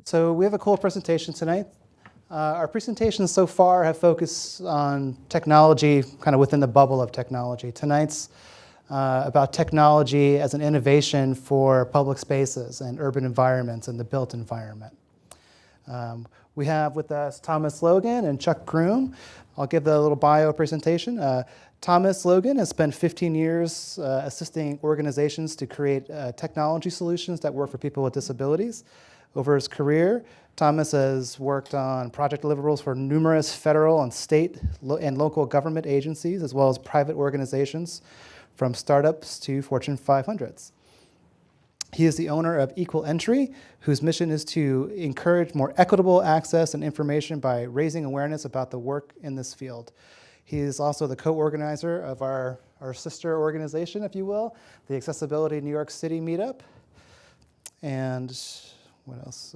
So we have a cool presentation tonight. Our presentations so far have focused on technology, kind of within the bubble of technology. Tonight's about technology as an innovation for public spaces and urban environments and the built environment. We have with us Thomas Logan and Chuck Groom. I'll give the little bio presentation. Thomas Logan has spent 15 years assisting organizations to create technology solutions that work for people with disabilities. Over his career, Thomas has worked on project deliverables for numerous federal and state and local government agencies, as well as private organizations, from startups to Fortune 500s. He is the owner of Equal Entry, whose mission is to encourage more equitable access and information by raising awareness about the work in this field. He is also the co-organizer of our sister organization, if you will, the Accessibility New York City meetup. And what else?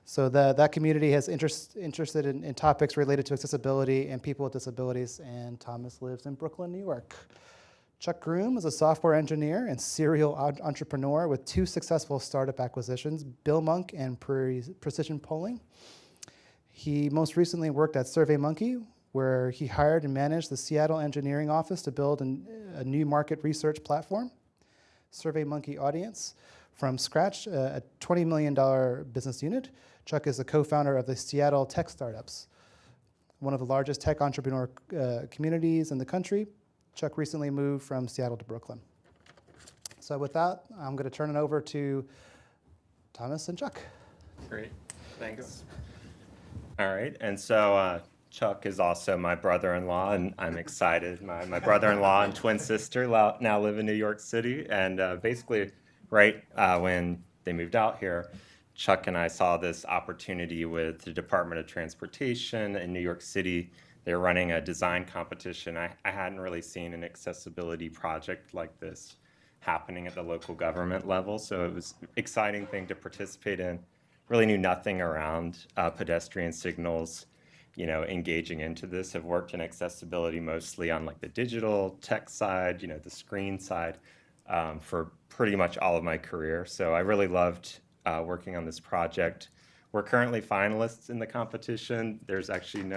So that community has interested in topics related to accessibility and people with disabilities, and Thomas lives in Brooklyn, New York. Chuck Groom is a software engineer and serial entrepreneur with 2 successful startup acquisitions, Bill Monk and Precision Polling. He most recently worked at SurveyMonkey, where he hired and managed the Seattle engineering office to build a new market research platform, SurveyMonkey Audience, from scratch, a $20 million business unit. Chuck is a co-founder of the Seattle Tech Startups, one of the largest tech entrepreneur communities in the country. Chuck recently moved from Seattle to Brooklyn. So with that, I'm going to turn it over to Thomas and Chuck. Great, thanks. All right, and so Chuck is also my brother-in-law, and I'm excited. My brother-in-law and twin sister now live in New York City, and basically right when they moved out here, Chuck and I saw this opportunity with the Department of Transportation in New York City. They're running a design competition. I hadn't really seen an accessibility project like this happening at the local government level, so it was an exciting thing to participate in. Really knew nothing around pedestrian signals, engaging into this. Have worked in accessibility mostly on like the digital tech side, the screen side, for pretty much all of my career. So I really loved working on this project. We're currently finalists in the competition. There's actually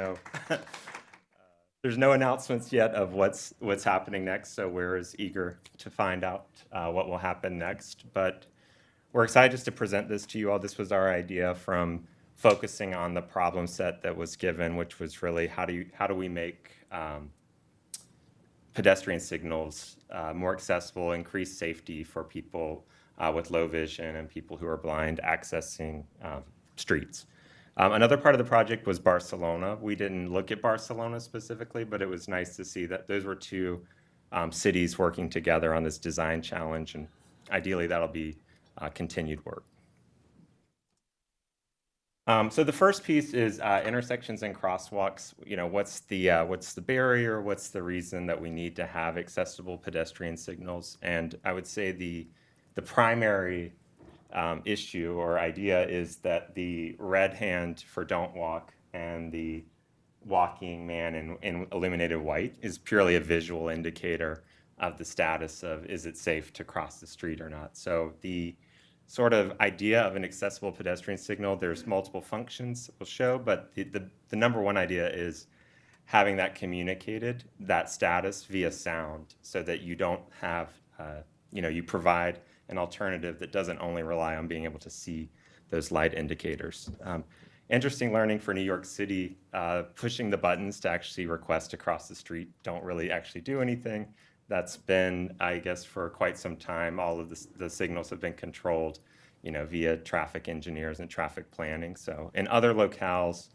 there's no announcements yet of what's happening next, so we're as eager to find out what will happen next. But we're excited just to present this to you all. This was our idea from focusing on the problem set that was given, which was really how do we make pedestrian signals more accessible, increase safety for people with low vision and people who are blind accessing streets. Another part of the project was Barcelona. We didn't look at Barcelona specifically, but it was nice to see that those were 2 cities working together on this design challenge, and ideally that'll be continued work. So the first piece is intersections and crosswalks. What's the barrier? What's the reason that we need to have accessible pedestrian signals? And I would say the primary issue or idea is that the red hand for don't walk and the walking man in illuminated white is purely a visual indicator of the status of is it safe to cross the street or not. So the sort of idea of an accessible pedestrian signal, there's multiple functions we'll show, but the number one idea is having that communicated, that status via sound, so that you don't have, you provide an alternative that doesn't only rely on being able to see those light indicators. Interesting learning for New York City, pushing the buttons to actually request to cross the street don't really actually do anything. That's been, I guess, for quite some time, all of the signals have been controlled, via traffic engineers and traffic planning. So in other locales,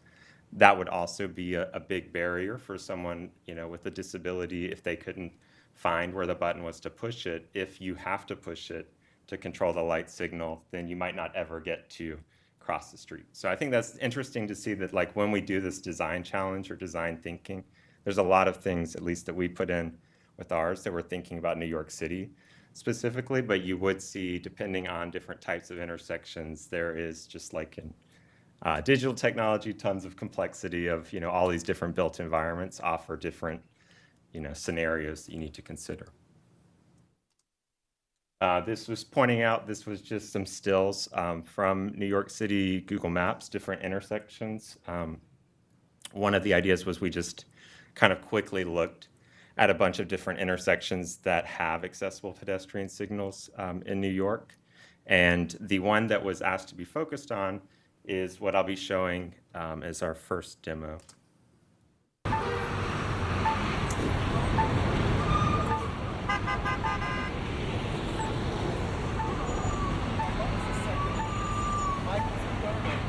that would also be a big barrier for someone, with a disability if they couldn't find where the button was to push it. If you have to push it to control the light signal, then you might not ever get to cross the street. So I think that's interesting to see that, like, when we do this design challenge or design thinking, there's a lot of things, at least that we put in with ours, that we're thinking about New York City specifically, but you would see, depending on different types of intersections, there is, just like in digital technology, tons of complexity of, all these different built environments offer different, scenarios that you need to consider. This was pointing out, this was just some stills from New York City Google Maps, different intersections. One of the ideas was we just kind of quickly looked at a bunch of different intersections that have accessible pedestrian signals in New York. And the one that was asked to be focused on is what I'll be showing as our first demo.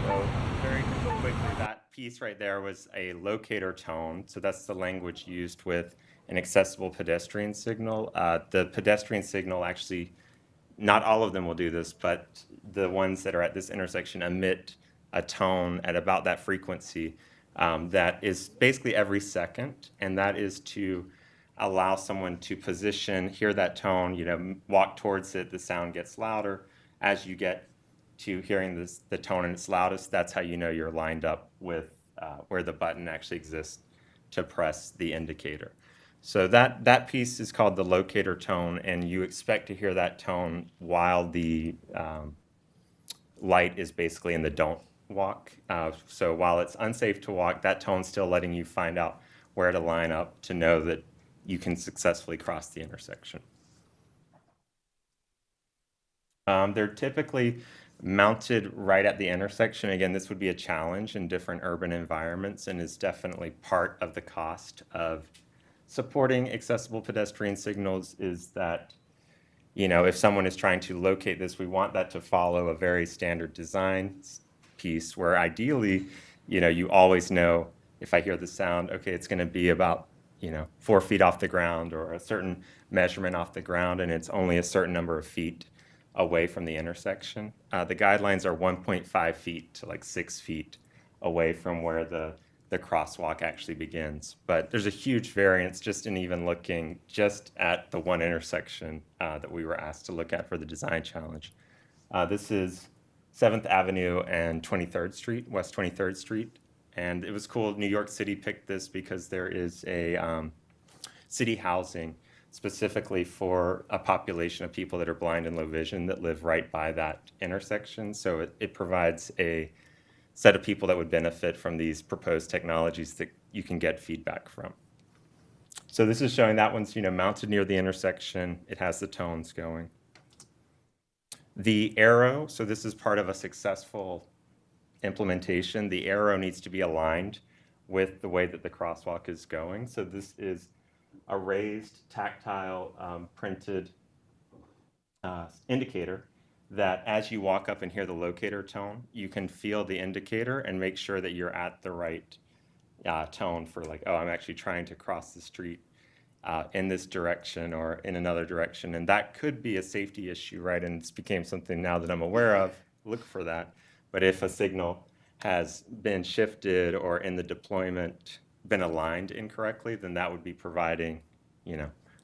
So very quickly, that piece right there was a locator tone. So that's the language used with an accessible pedestrian signal. The pedestrian signal actually, not all of them will do this, but the ones that are at this intersection emit a tone at about that frequency that is basically every second, and that is to allow someone to position, hear that tone, walk towards it, the sound gets louder. As you get to hearing the tone in its loudest, that's how you know you're lined up with where the button actually exists to press the indicator. So that piece is called the locator tone, and you expect to hear that tone while the light is basically in the don't walk. So while it's unsafe to walk, that tone's still letting you find out where to line up to know that you can successfully cross the intersection. They're typically mounted right at the intersection. Again, this would be a challenge in different urban environments and is definitely part of the cost of supporting accessible pedestrian signals is that, if someone is trying to locate this, we want that to follow a very standard design piece where ideally, you always know if I hear the sound, okay, it's going to be about, 4 feet off the ground or a certain measurement off the ground, and it's only a certain number of feet away from the intersection. The guidelines are 1.5 feet to like 6 feet away from where the crosswalk actually begins. But there's a huge variance just in even looking just at the one intersection that we were asked to look at for the design challenge. This is 7th Avenue and 23rd Street, West 23rd Street. And it was cool, New York City picked this because there is a city housing specifically for a population of people that are blind and low vision that live right by that intersection. So it provides a set of people that would benefit from these proposed technologies that you can get feedback from. So this is showing that one's mounted near the intersection. It has the tones going. The arrow, so this is part of a successful implementation. The arrow needs to be aligned with the way that the crosswalk is going. So this is a raised, tactile, printed indicator that as you walk up and hear the locator tone, you can feel the indicator and make sure that you're at the right tone for like, oh, I'm actually trying to cross the street in this direction or in another direction. And that could be a safety issue, right? And this became something now that I'm aware of, look for that. But if a signal has been shifted or in the deployment been aligned incorrectly, then that would be providing,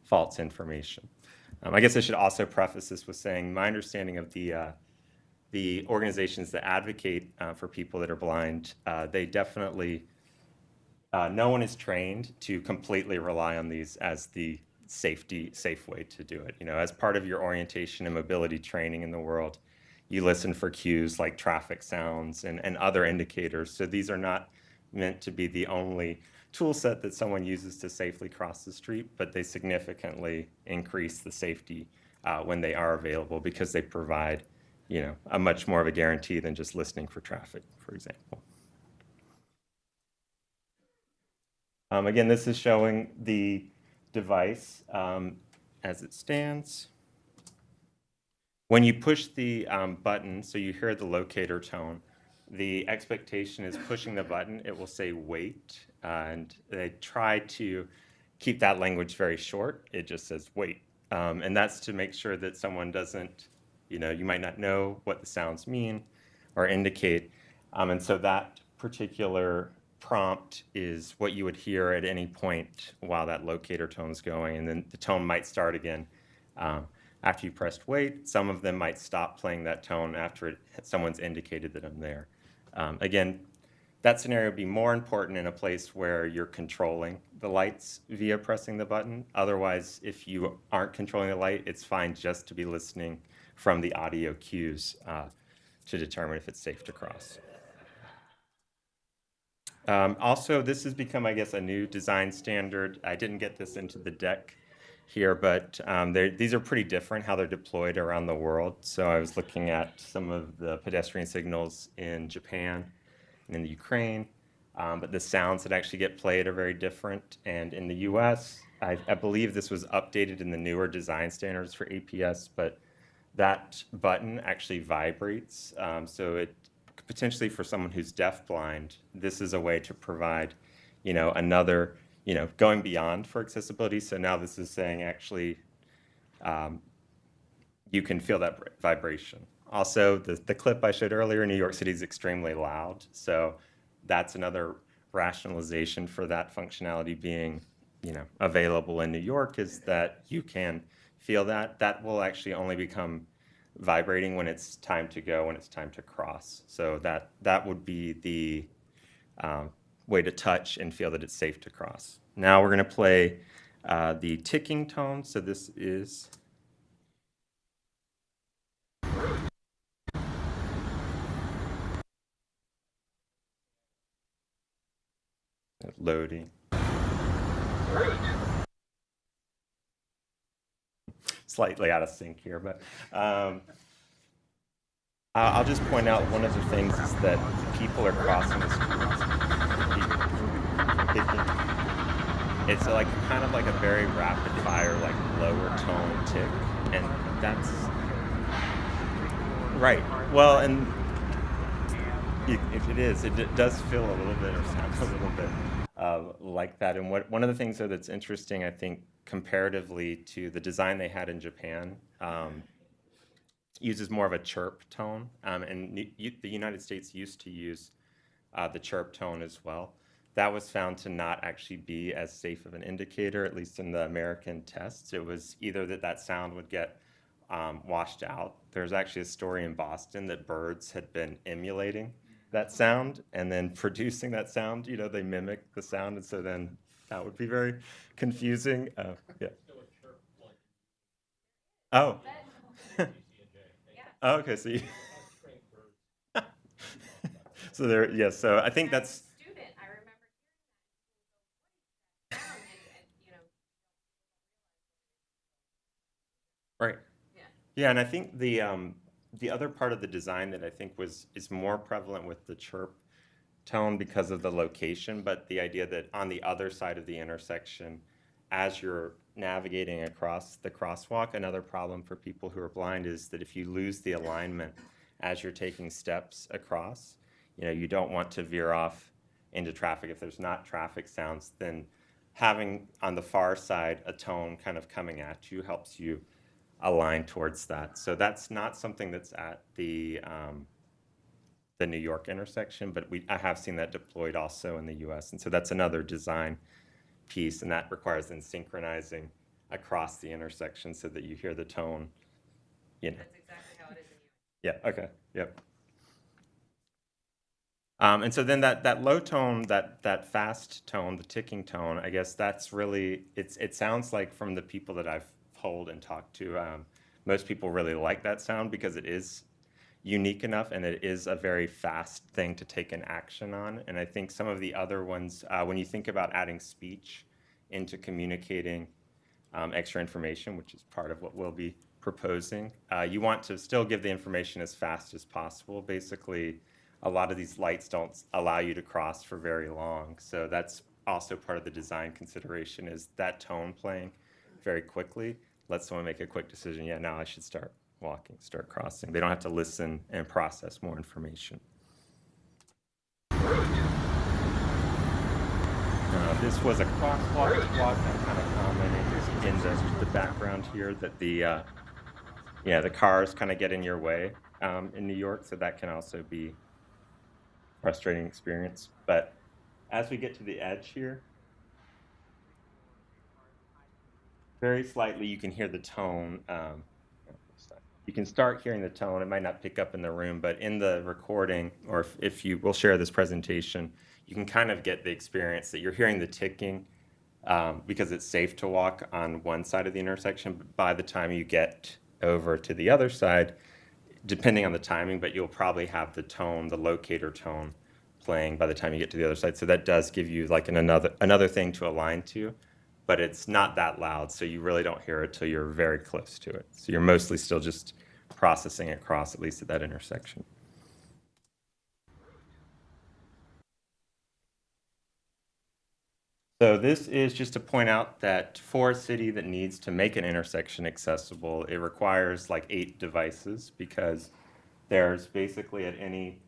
false information. I guess I should also preface this with saying my understanding of the organizations that advocate for people that are blind, they definitely, no one is trained to completely rely on these as the safe way to do it. As part of your orientation and mobility training in the world, you listen for cues like traffic sounds and other indicators. So these are not meant to be the only tool set that someone uses to safely cross the street, but they significantly increase the safety when they are available because they provide, a much more of a guarantee than just listening for traffic, for example. Again, this is showing the device as it stands. When you push the button, so you hear the locator tone, the expectation is pushing the button, it will say wait, and they try to keep that language very short. It just says wait, and that's to make sure that someone doesn't, you might not know what the sounds mean or indicate, and so that particular prompt is what you would hear at any point while that locator tone's going, and then the tone might start again after you pressed wait. Some of them might stop playing that tone after someone's indicated that I'm there. Again, that scenario would be more important in a place where you're controlling the lights via pressing the button. Otherwise, if you aren't controlling the light, it's fine just to be listening from the audio cues to determine if it's safe to cross. Also, this has become, I guess, a new design standard. I didn't get this into the deck here, but these are pretty different how they're deployed around the world. So I was looking at some of the pedestrian signals in Japan and in the Ukraine, but the sounds that actually get played are very different. And in the US, I believe this was updated in the newer design standards for APS, but that button actually vibrates. So it potentially for someone who's deafblind, this is a way to provide, another, going beyond for accessibility. So now this is saying actually you can feel that vibration. Also, the clip I showed earlier, New York City is extremely loud. So that's another rationalization for that functionality being, available in New York is that you can feel that. That will actually only become vibrating when it's time to go, when it's time to cross. So that would be the way to touch and feel that it's safe to cross. Now we're going to play the ticking tone. So this is loading. Slightly out of sync here, but I'll just point out one of the things is that people are crossing the street. It's like kind of like a very rapid fire, like lower tone tick, and that's right. Well, and if it is, it does feel a little bit or sound a little bit like that. And one of the things that's interesting, I think, comparatively to the design they had in Japan, uses more of a chirp tone, and the United States used to use the chirp tone as well. That was found to not actually be as safe of an indicator, at least in the American tests. It was either that sound would get washed out. There's actually a story in Boston that birds had been emulating that sound and then producing that sound. They mimic the sound, and so then that would be very confusing. Yeah. Oh. Oh, okay, so so there, yes. So I think that's. I remember Right. Yeah. Yeah, and I think the other part of the design that I think is more prevalent with the chirp tone because of the location, but the idea that on the other side of the intersection, as you're navigating across the crosswalk, another problem for people who are blind is that if you lose the alignment as you're taking steps across, you don't want to veer off into traffic. If there's not traffic sounds, then having on the far side a tone kind of coming at you helps you align towards that. So that's not something that's at the New York intersection, but I have seen that deployed also in the US. And so that's another design piece, and that requires then synchronizing across the intersection so that you hear the tone. That's exactly how it is in Yeah, okay, yep. And so then that low tone, that fast tone, the ticking tone, I guess that's really, it sounds like from the people that I've polled and talked to, most people really like that sound because it is unique enough and it is a very fast thing to take an action on. And I think some of the other ones, when you think about adding speech into communicating extra information, which is part of what we'll be proposing, you want to still give the information as fast as possible. Basically, a lot of these lights don't allow you to cross for very long. So that's also part of the design consideration, is that tone playing very quickly lets someone make a quick decision. Yeah, now I should start walking, start crossing. They don't have to listen and process more information. This was a crosswalk walk. I'm kind of commenting in the background here that the cars kind of get in your way in New York, so that can also be a frustrating experience. But as we get to the edge here, very slightly you can hear the tone. you can start hearing the tone. It might not pick up in the room, but in the recording, or if you will share this presentation, you can kind of get the experience that you're hearing the ticking because it's safe to walk on one side of the intersection. But by the time you get over to the other side, depending on the timing, but you'll probably have the tone, the locator tone, playing by the time you get to the other side. So that does give you like another thing to align to, but it's not that loud, so you really don't hear it till you're very close to it. So you're mostly still just processing across, at least at that intersection. So this is just to point out that for a city that needs to make an intersection accessible, it requires like 8 devices because there's basically at any,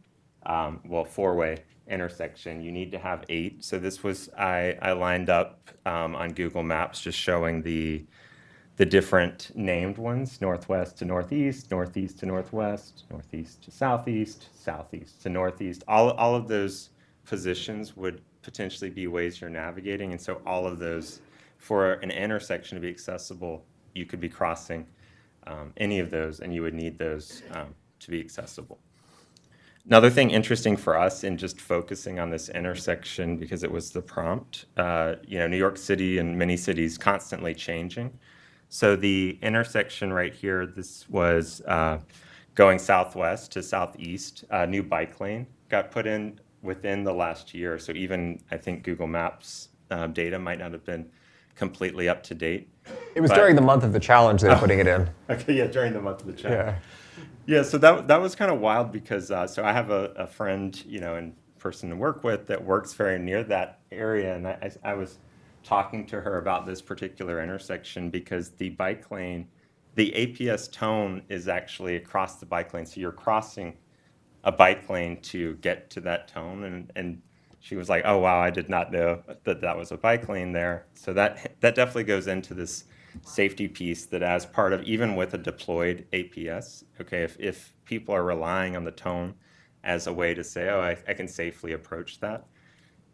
four-way intersection, you need to have 8. So this was, I lined up on Google Maps just showing the different named ones, northwest to northeast, northeast to northwest, northeast to southeast, southeast to northeast. All of those positions would potentially be ways you're navigating. And so all of those, for an intersection to be accessible, you could be crossing any of those, and you would need those to be accessible. Another thing interesting for us in just focusing on this intersection, because it was the prompt, New York City and many cities constantly changing. So the intersection right here, this was going southwest to southeast, a new bike lane got put in within the last year. So even, I think, Google Maps data might not have been completely up to date. It was during the month of the challenge they were putting it in. Okay, yeah, during the month of the challenge. Yeah. Yeah, so that was kind of wild because, so I have a friend, and person to work with that works very near that area, and I was talking to her about this particular intersection because the bike lane, the APS tone is actually across the bike lane, so you're crossing a bike lane to get to that tone, and she was like, oh wow, I did not know that was a bike lane there. So that definitely goes into this safety piece that as part of, even with a deployed APS, okay, if people are relying on the tone as a way to say, oh, I can safely approach that,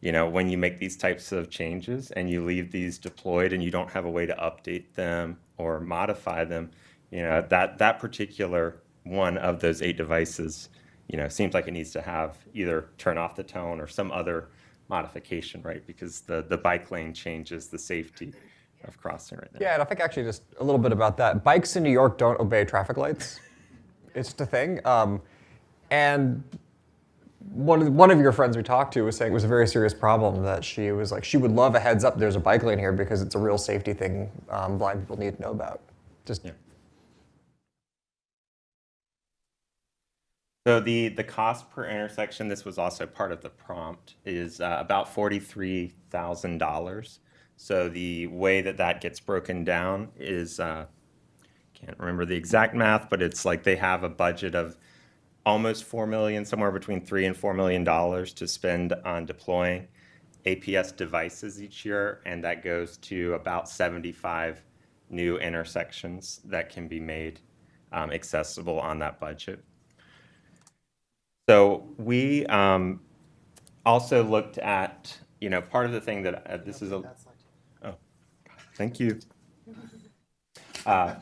when you make these types of changes and you leave these deployed and you don't have a way to update them or modify them, that particular one of those 8 devices, seems like it needs to have either turn off the tone or some other modification, right? Because the bike lane changes the safety of crossing right now. Yeah, and I think actually just a little bit about that. Bikes in New York don't obey traffic lights. It's just a thing. And one of your friends we talked to was saying it was a very serious problem, that she was like, she would love a heads up there's a bike lane here because it's a real safety thing blind people need to know about. Just Yeah. So the cost per intersection, this was also part of the prompt, is about $43,000. So the way that gets broken down is, can't remember the exact math, but it's like they have a budget of almost $4 million, somewhere between $3 and $4 million to spend on deploying APS devices each year, and that goes to about 75 new intersections that can be made accessible on that budget. So we also looked at, part of the thing that this is a, oh, thank you. Part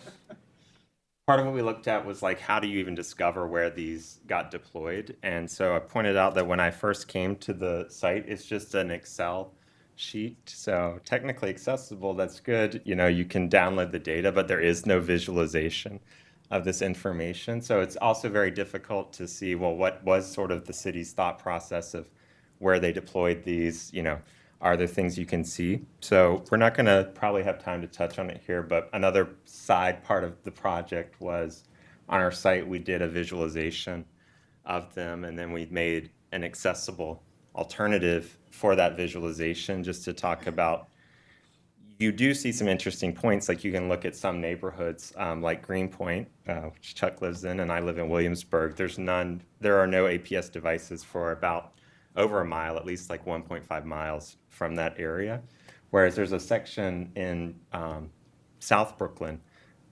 of what we looked at was like, how do you even discover where these got deployed? And so I pointed out that when I first came to the site, it's just an Excel sheet. So technically accessible, that's good. You can download the data, but there is no visualization of this information. So it's also very difficult to see, well, what was sort of the city's thought process of where they deployed these, are there things you can see? So we're not gonna probably have time to touch on it here, but another side part of the project was on our site, we did a visualization of them, and then we made an accessible alternative for that visualization just to talk about. You do see some interesting points, like you can look at some neighborhoods like Greenpoint, which Chuck lives in, and I live in Williamsburg. There are no APS devices for about over a mile, at least like 1.5 miles from that area. Whereas there's a section in South Brooklyn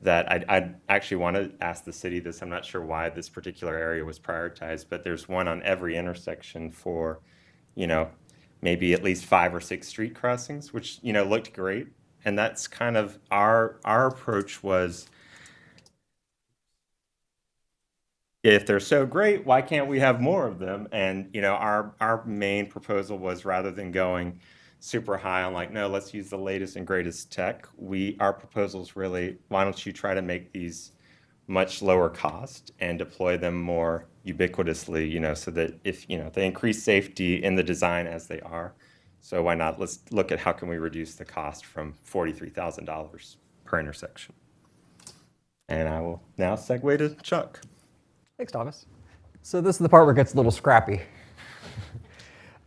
that I'd actually want to ask the city this. I'm not sure why this particular area was prioritized, but there's one on every intersection for, maybe at least 5 or 6 street crossings, which, looked great. And that's kind of our approach was, if they're so great, why can't we have more of them? And our main proposal was, rather than going super high on like, no, let's use the latest and greatest tech, our proposal is really, why don't you try to make these much lower cost and deploy them more ubiquitously, so that if, they increase safety in the design as they are. So why not? Let's look at how can we reduce the cost from $43,000 per intersection. And I will now segue to Chuck. Thanks, Thomas. So this is the part where it gets a little scrappy.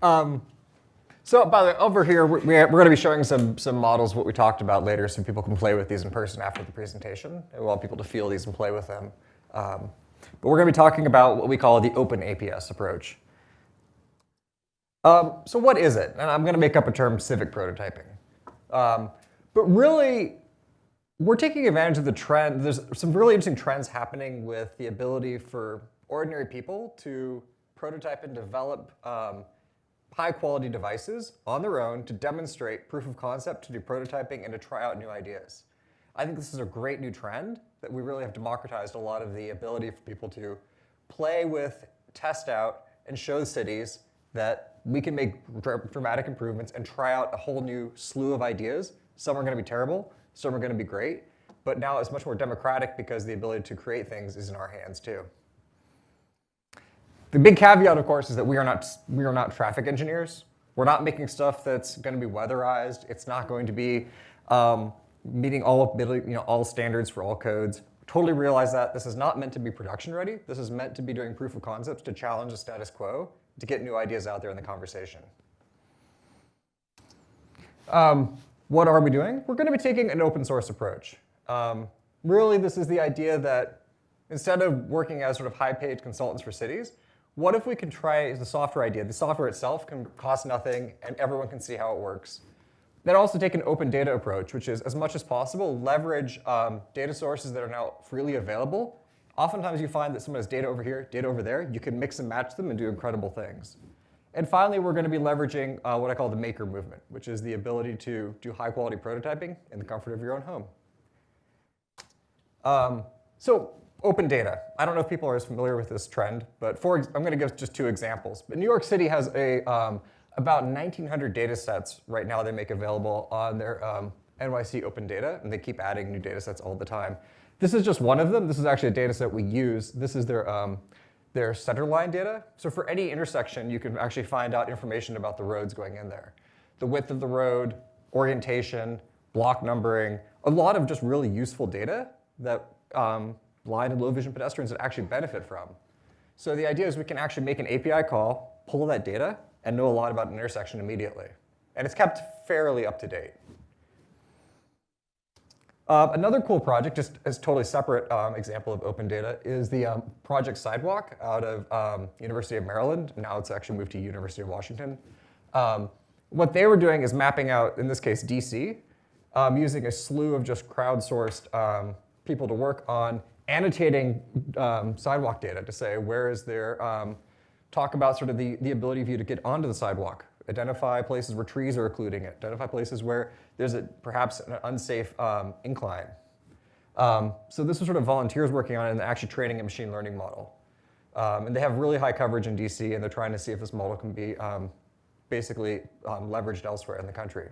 So by the way, over here, we're going to be showing some models, what we talked about later, so people can play with these in person after the presentation. And we want people to feel these and play with them. But we're going to be talking about what we call the Open APS approach. So what is it? And I'm going to make up a term, civic prototyping. But really, we're taking advantage of the trend. There's some really interesting trends happening with the ability for ordinary people to prototype and develop high-quality devices on their own to demonstrate proof of concept, to do prototyping, and to try out new ideas. I think this is a great new trend that we really have democratized a lot of the ability for people to play with, test out, and show cities that we can make dramatic improvements and try out a whole new slew of ideas. Some are going to be terrible, some are going to be great, but now it's much more democratic because the ability to create things is in our hands too. The big caveat, of course, is that we are not traffic engineers. We're not making stuff that's going to be weatherized. It's not going to be meeting all standards for all codes. Totally realize that this is not meant to be production ready. This is meant to be doing proof of concepts to challenge the status quo, to get new ideas out there in the conversation. What are we doing? We're going to be taking an open source approach. Really, this is the idea that instead of working as sort of high-paid consultants for cities, what if we can try the software idea? The software itself can cost nothing, and everyone can see how it works. Then also take an open data approach, which is, as much as possible, leverage data sources that are now freely available. Oftentimes you find that someone has data over here, data over there. You can mix and match them and do incredible things. And finally, we're going to be leveraging what I call the maker movement, which is the ability to do high-quality prototyping in the comfort of your own home. So open data. I don't know if people are as familiar with this trend, but I'm going to give just two examples. But New York City has about 1,900 data sets right now they make available on their NYC Open Data, and they keep adding new data sets all the time. This is just one of them. This is actually a data set we use. This is their centerline data. So for any intersection, you can actually find out information about the roads going in there. The width of the road, orientation, block numbering, a lot of just really useful data that blind and low vision pedestrians would actually benefit from. So the idea is we can actually make an API call, pull that data, and know a lot about an intersection immediately. And it's kept fairly up to date. Another cool project, just as a totally separate example of open data, is the Project Sidewalk out of University of Maryland. Now it's actually moved to University of Washington. What they were doing is mapping out, in this case, DC, using a slew of just crowdsourced people to work on annotating sidewalk data to say where is there, talk about sort of the ability of you to get onto the sidewalk, identify places where trees are occluding it, identify places where there's perhaps an unsafe incline. So this was sort of volunteers working on it and actually training a machine learning model. And they have really high coverage in DC, and they're trying to see if this model can be basically leveraged elsewhere in the country.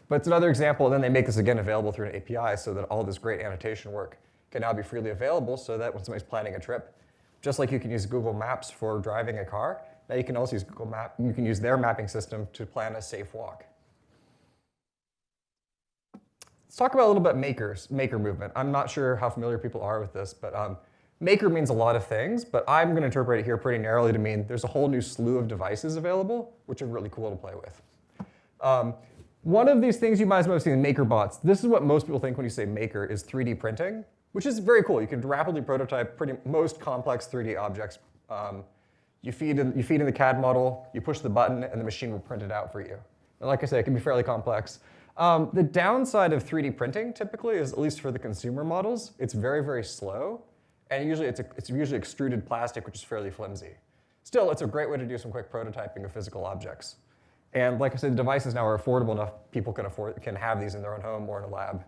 But it's another example, and then they make this again available through an API so that all this great annotation work can now be freely available so that when somebody's planning a trip, just like you can use Google Maps for driving a car, now you can also use Google Maps. You can use their mapping system to plan a safe walk. Let's talk about a little bit maker movement. I'm not sure how familiar people are with this, but maker means a lot of things, but I'm going to interpret it here pretty narrowly to mean there's a whole new slew of devices available, which are really cool to play with. One of these things you might as well have seen, maker bots. This is what most people think when you say maker is 3D printing, which is very cool. You can rapidly prototype most complex 3D objects. You feed in the CAD model, you push the button, and the machine will print it out for you. And like I said, it can be fairly complex. The downside of 3D printing typically is, at least for the consumer models, it's very, very slow. And usually it's usually extruded plastic, which is fairly flimsy. Still, it's a great way to do some quick prototyping of physical objects. And like I said, the devices now are affordable enough people can have these in their own home or in a lab.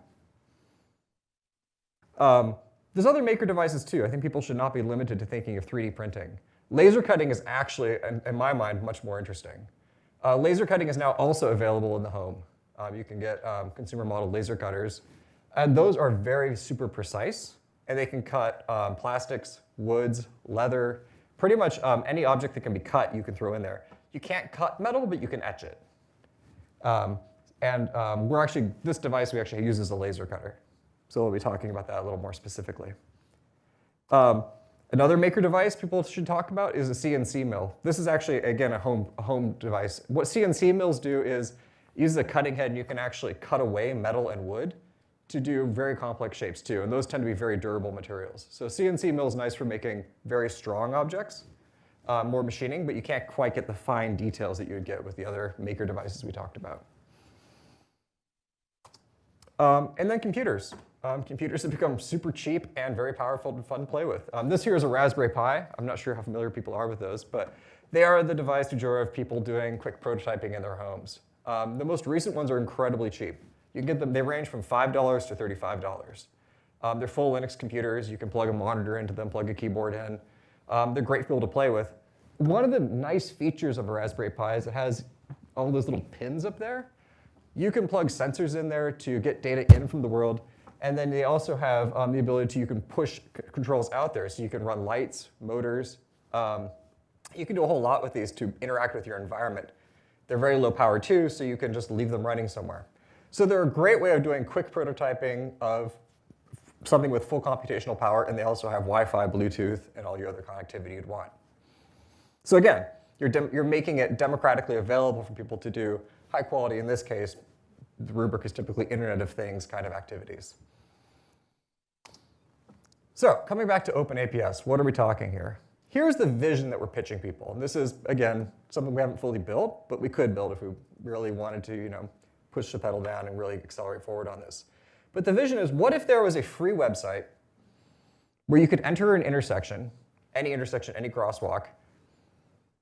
There's other maker devices too. I think people should not be limited to thinking of 3D printing. Laser cutting is actually, in my mind, much more interesting. Laser cutting is now also available in the home. You can get consumer model laser cutters, and those are very super precise, and they can cut plastics, woods, leather, pretty much any object that can be cut you can throw in there. You can't cut metal, but you can etch it. This device we actually use as a laser cutter. So we'll be talking about that a little more specifically. Another maker device people should talk about is a CNC mill. This is actually, again, a home device. What CNC mills do is use a cutting head, and you can actually cut away metal and wood to do very complex shapes too, and those tend to be very durable materials. So CNC mill is nice for making very strong objects, more machining, but you can't quite get the fine details that you would get with the other maker devices we talked about. And then computers. Computers have become super cheap and very powerful and fun to play with. This here is a Raspberry Pi. I'm not sure how familiar people are with those, but they are the device du jour of people doing quick prototyping in their homes. The most recent ones are incredibly cheap. You can get them, they range from $5 to $35. They're full Linux computers. You can plug a monitor into them, plug a keyboard in. They're great for people to play with. One of the nice features of a Raspberry Pi is it has all those little pins up there. You can plug sensors in there to get data in from the world. And then they also have the ability to, you can push controls out there. So you can run lights, motors. You can do a whole lot with these to interact with your environment. They're very low power too, so you can just leave them running somewhere. So they're a great way of doing quick prototyping of something with full computational power, and they also have Wi-Fi, Bluetooth, and all your other connectivity you'd want. So again, you're making it democratically available for people to do high quality, in this case, the rubric is typically Internet of Things kind of activities. So coming back to Open APS, what are we talking here? Here's the vision that we're pitching people. And this is, again, something we haven't fully built, but we could build if we really wanted to, push the pedal down and really accelerate forward on this. But the vision is, what if there was a free website where you could enter an intersection, any crosswalk,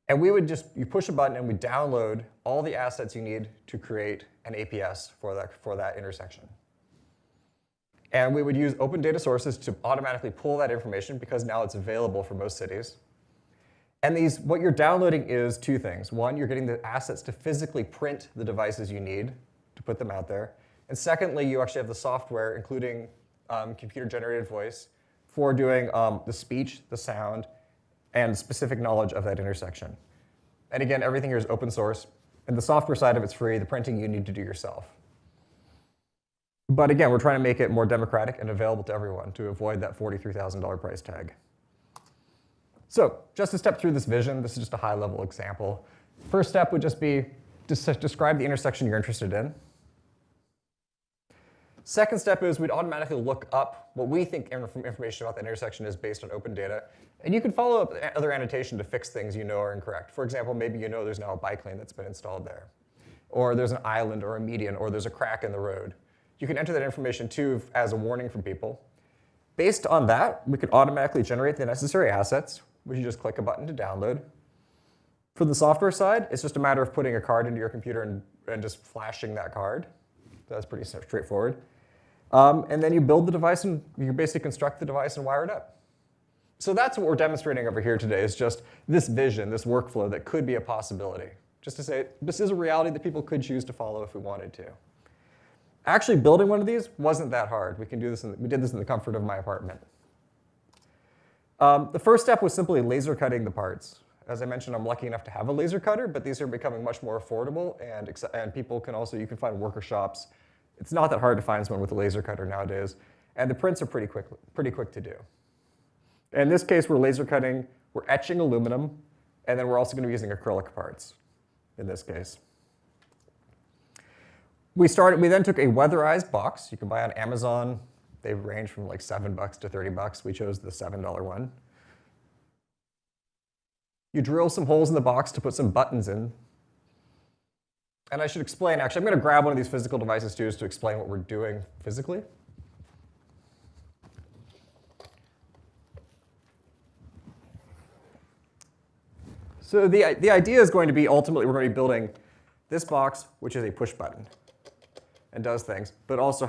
and we would you push a button and we download all the assets you need to create an APS for that intersection. And we would use open data sources to automatically pull that information because now it's available for most cities. And what you're downloading is two things. One, you're getting the assets to physically print the devices you need to put them out there. And secondly, you actually have the software, including computer-generated voice, for doing the speech, the sound, and specific knowledge of that intersection. And again, everything here is open source. And the software side of it's free. The printing you need to do yourself. But again, we're trying to make it more democratic and available to everyone to avoid that $43,000 price tag. So just to step through this vision, this is just a high-level example. First step would just be to describe the intersection you're interested in. Second step is we'd automatically look up what we think information about the intersection is based on open data. And you can follow up other annotation to fix things you know are incorrect. For example, maybe you know there's now a bike lane that's been installed there. Or there's an island or a median, or there's a crack in the road. You can enter that information too as a warning from people. Based on that, we could automatically generate the necessary assets, which you just click a button to download. For the software side, it's just a matter of putting a card into your computer and just flashing that card. That's pretty straightforward. And then you build the device, and you basically construct the device and wire it up. So that's what we're demonstrating over here today, is just this vision, this workflow that could be a possibility. Just to say, this is a reality that people could choose to follow if we wanted to. Actually, building one of these wasn't that hard. We did this in the comfort of my apartment. The first step was simply laser cutting the parts. As I mentioned, I'm lucky enough to have a laser cutter, but these are becoming much more affordable, and people can also, you can find worker shops. It's not that hard to find someone with a laser cutter nowadays, and the prints are pretty quick to do. In this case, we're laser cutting, we're etching aluminum, and then we're also going to be using acrylic parts in this case. We then took a weatherized box you can buy on Amazon. They range from like $7 to $30. We chose the $7 one. You drill some holes in the box to put some buttons in. And I should explain, actually, I'm going to grab one of these physical devices too, just to explain what we're doing physically. So the idea is going to be, ultimately, we're going to be building this box, which is a push button and does things, but also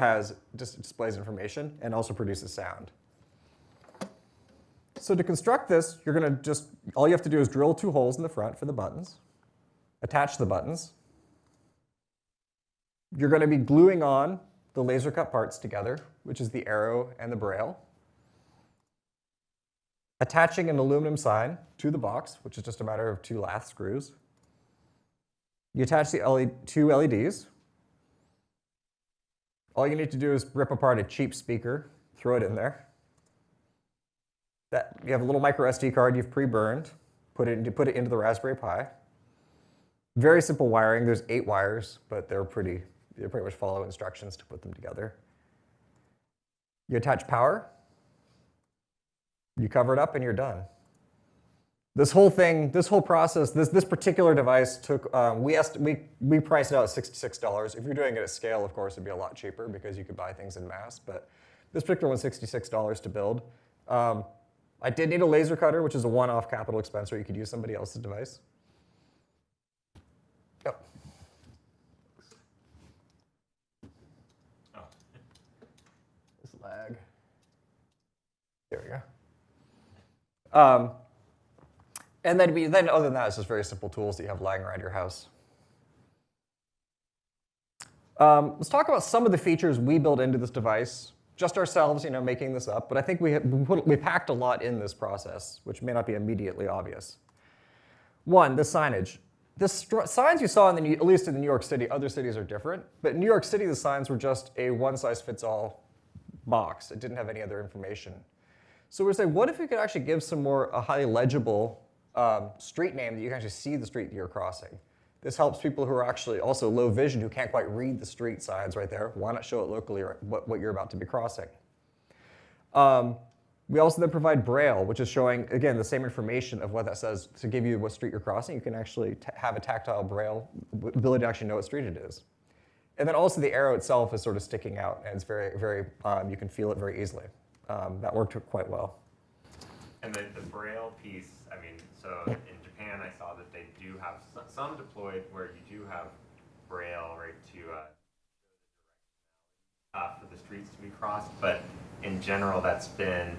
just displays information and also produces sound. So to construct this, you're going to just, all you have to do is drill 2 holes in the front for the buttons, attach the buttons. You're going to be gluing on the laser cut parts together, which is the arrow and the braille. Attaching an aluminum sign to the box, which is just a matter of 2 lath screws. You attach the 2 LEDs. All you need to do is rip apart a cheap speaker, throw it in there. You have a little micro SD card you've pre-burned, put it into the Raspberry Pi. Very simple wiring. There's 8 wires, but they pretty much follow instructions to put them together. You attach power. You cover it up, and you're done. This whole process, this particular device took, we priced it out at $66. If you're doing it at scale, of course, it'd be a lot cheaper because you could buy things in mass, but this particular one's $66 to build. I did need a laser cutter, which is a one-off capital expense, or you could use somebody else's device. Yep. Oh. This lag. There we go. And then other than that, it's just very simple tools that you have lying around your house. Let's talk about some of the features we built into this device. Just ourselves, making this up, but I think we packed a lot in this process, which may not be immediately obvious. One, the signage. The signs you saw, at least in New York City, other cities are different, but in New York City, the signs were just a one-size-fits-all box. It didn't have any other information. So we're saying, what if we could actually give a highly legible street name that you can actually see the street that you're crossing? This helps people who are actually also low vision, who can't quite read the street signs right there. Why not show it locally or what you're about to be crossing? We also then provide braille, which is showing, again, the same information of what that says to give you what street you're crossing. You can actually have a tactile braille ability to actually know what street it is. And then also the arrow itself is sort of sticking out, and it's very, very, you can feel it very easily. That worked quite well. And the braille piece, so in Japan I saw that they do have some deployed where you do have braille, right, to for the streets to be crossed, but in general that's been,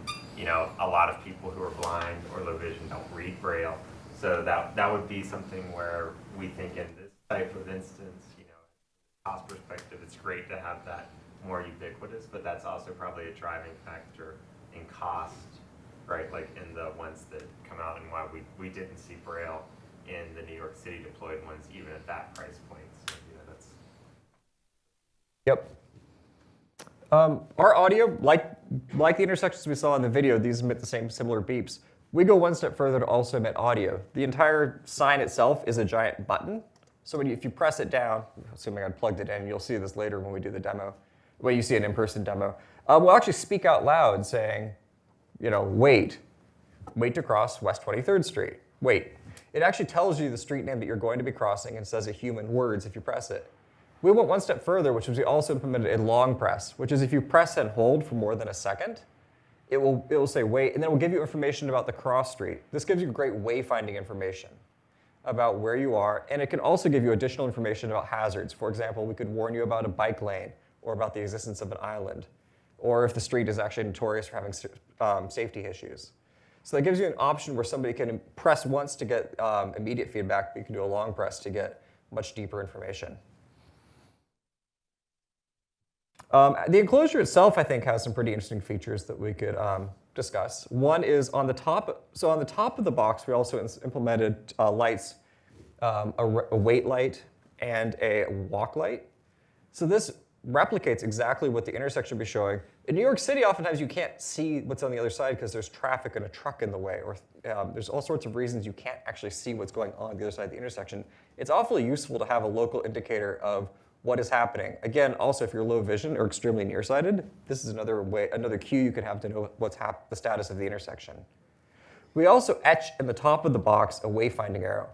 a lot of people who are blind or low vision don't read braille, so that would be something where we think in this type of instance, cost perspective, it's great to have that more ubiquitous, but that's also probably a driving factor in cost, right? Like in the ones that come out, and why we didn't see braille in the New York City deployed ones, even at that price point. So, that's. Yep. Our audio, like the intersections we saw in the video, these emit the same similar beeps. We go one step further to also emit audio. The entire sign itself is a giant button. So if you press it down, assuming I plugged it in, you'll see this later when we do the demo, when you see an in-person demo. We'll actually speak out loud saying, wait to cross West 23rd Street. Wait. It actually tells you the street name that you're going to be crossing and says a human words if you press it. We went one step further, which was we also implemented a long press, which is if you press and hold for more than a second, it will say wait, and then it will give you information about the cross street. This gives you great wayfinding information about where you are, and it can also give you additional information about hazards. For example, we could warn you about a bike lane or about the existence of an island, or if the street is actually notorious for having safety issues. So that gives you an option where somebody can press once to get immediate feedback, but you can do a long press to get much deeper information. The enclosure itself, I think, has some pretty interesting features that we could discuss. One is on the top. So on the top of the box, we also implemented lights, a wait light and a walk light. So this replicates exactly what the intersection will be showing. In New York City, oftentimes you can't see what's on the other side because there's traffic and a truck in the way, or there's all sorts of reasons you can't actually see what's going on the other side of the intersection. It's awfully useful to have a local indicator of what is happening. Again, also if you're low vision or extremely nearsighted, this is another cue you could have to know what's the status of the intersection. We also etch in the top of the box a wayfinding arrow.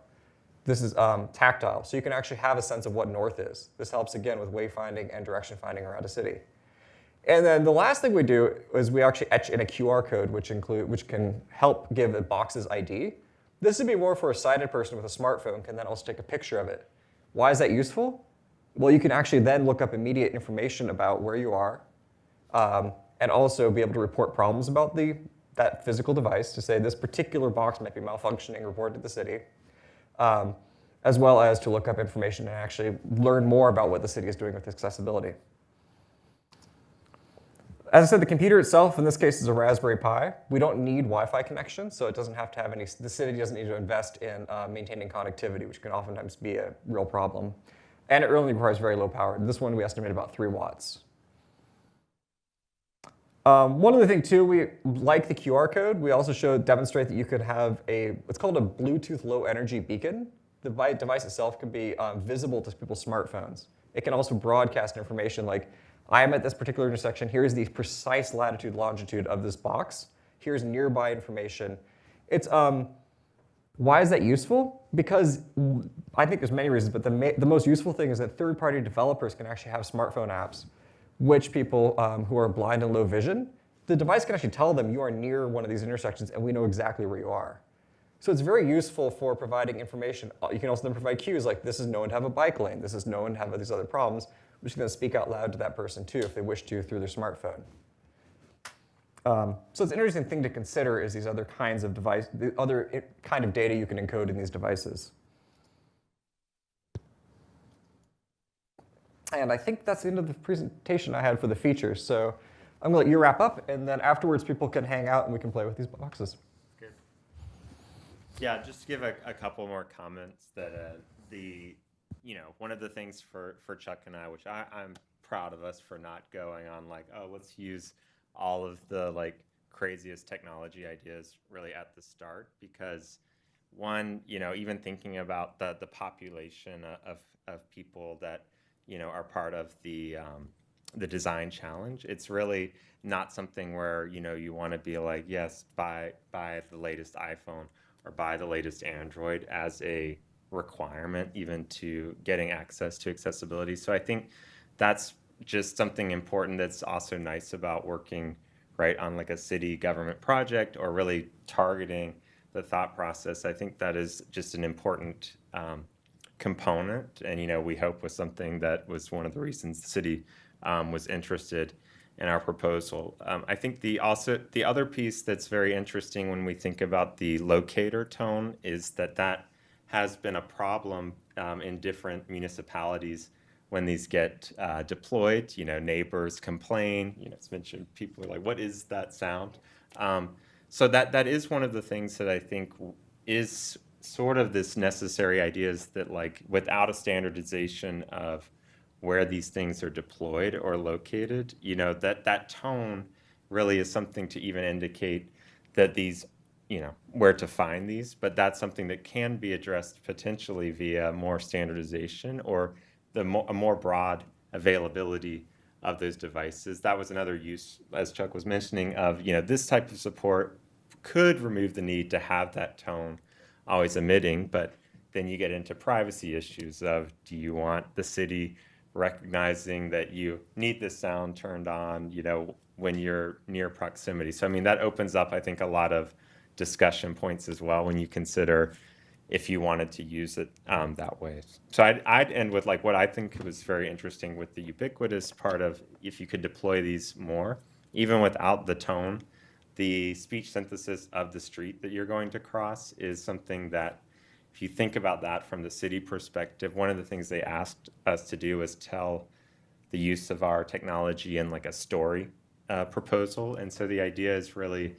This is tactile, so you can actually have a sense of what north is. This helps, again, with wayfinding and direction finding around a city. And then the last thing we do is we actually etch in a QR code, which can help give a box's ID. This would be more for a sighted person with a smartphone, can then also take a picture of it. Why is that useful? Well, you can actually then look up immediate information about where you are, and also be able to report problems about the that physical device to say this particular box might be malfunctioning, report it to the city, as well as to look up information and actually learn more about what the city is doing with accessibility. As I said, the computer itself, in this case, is a Raspberry Pi. We don't need Wi-Fi connection, so it doesn't have to have any, the city doesn't need to invest in maintaining connectivity, which can oftentimes be a real problem. And it only requires very low power. This one, we estimate about 3 watts. One other thing too, we like the QR code. We also demonstrate that you could have what's called a Bluetooth low energy beacon. The device itself can be visible to people's smartphones. It can also broadcast information like, I am at this particular intersection, here's the precise latitude, longitude of this box. Here's nearby information. It's, why is that useful? Because I think there's many reasons, but the most useful thing is that third-party developers can actually have smartphone apps which people who are blind and low vision, the device can actually tell them you are near one of these intersections and we know exactly where you are. So it's very useful for providing information. You can also then provide cues like this is known to have a bike lane, this is known to have these other problems, which you can then speak out loud to that person too if they wish to through their smartphone. So it's an interesting thing to consider is these other kinds of the other kind of data you can encode in these devices. And I think that's the end of the presentation I had for the features. So I'm going to let you wrap up, and then afterwards people can hang out and we can play with these boxes. Good. Yeah, just to give a couple more comments that one of the things for Chuck and I, which I'm proud of us for not going on like, oh, let's use all of the like craziest technology ideas really at the start, because one, even thinking about the population of people that are part of the design challenge. It's really not something where you want to be like, yes, buy the latest iPhone or buy the latest Android as a requirement even to getting access to accessibility. So I think that's just something important that's also nice about working right on like a city government project or really targeting the thought process. I think that is just an important component, and we hope was something that was one of the reasons the city was interested in our proposal. I think the other piece that's very interesting when we think about the locator tone is that has been a problem in different municipalities when these get deployed. Neighbors complain. It's mentioned people are like, "What is that sound?" So that is one of the things that I think is sort of this necessary idea is that like without a standardization of where these things are deployed or located, that tone really is something to even indicate that these, where to find these, but that's something that can be addressed potentially via more standardization or a more broad availability of those devices. That was another use, as Chuck was mentioning, of, this type of support could remove the need to have that tone always emitting, but then you get into privacy issues of, do you want the city recognizing that you need this sound turned on, when you're near proximity? So, that opens up, I think, a lot of discussion points as well when you consider if you wanted to use it that way. So I'd end with like what I think was very interesting with the ubiquitous part of if you could deploy these more, even without the tone. The speech synthesis of the street that you're going to cross is something that, if you think about that from the city perspective, one of the things they asked us to do was tell the use of our technology in like a story proposal. And so the idea is really,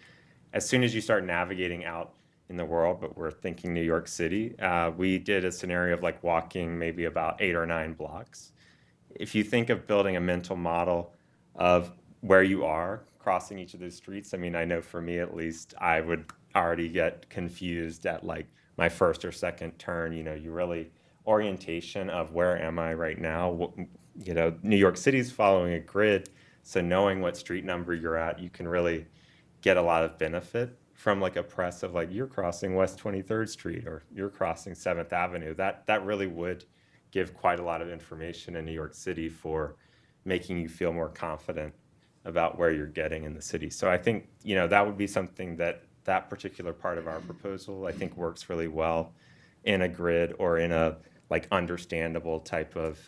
as soon as you start navigating out in the world, but we're thinking New York City, we did a scenario of like walking maybe about 8 or 9 blocks. If you think of building a mental model of where you are crossing each of those streets, I know for me at least, I would already get confused at like my first or second turn. You really orientation of where am I right now? New York City's following a grid, so knowing what street number you're at, you can really get a lot of benefit from like a press of like you're crossing West 23rd Street or you're crossing 7th Avenue. That really would give quite a lot of information in New York City for making you feel more confident about where you're getting in the city. So I think, that would be something that particular part of our proposal, I think works really well in a grid or in a like understandable type of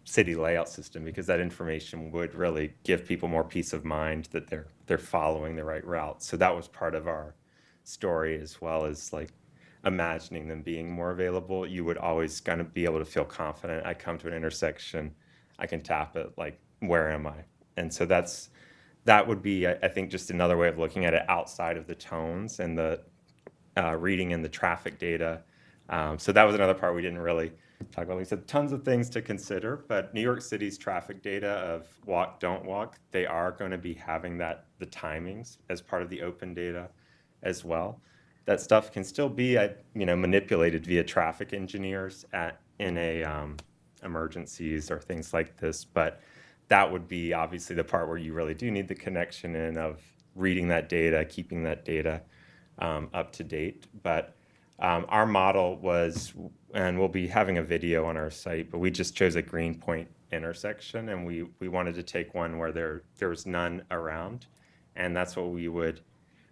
city layout system, because that information would really give people more peace of mind that they're following the right route. So that was part of our story, as well as like imagining them being more available. You would always kind of be able to feel confident. I come to an intersection, I can tap it, like, where am I? And so that would be, I think, just another way of looking at it outside of the tones and the reading in the traffic data. So that was another part we didn't really talk about. We said tons of things to consider, but New York City's traffic data of walk, don't walk, they are going to be having the timings as part of the open data as well. That stuff can still be, manipulated via traffic engineers in emergencies or things like this, but that would be obviously the part where you really do need the connection in of reading that data, keeping that data up to date. But our model was, and we'll be having a video on our site, but we just chose a Greenpoint intersection, and we wanted to take one where there was none around, and that's what we would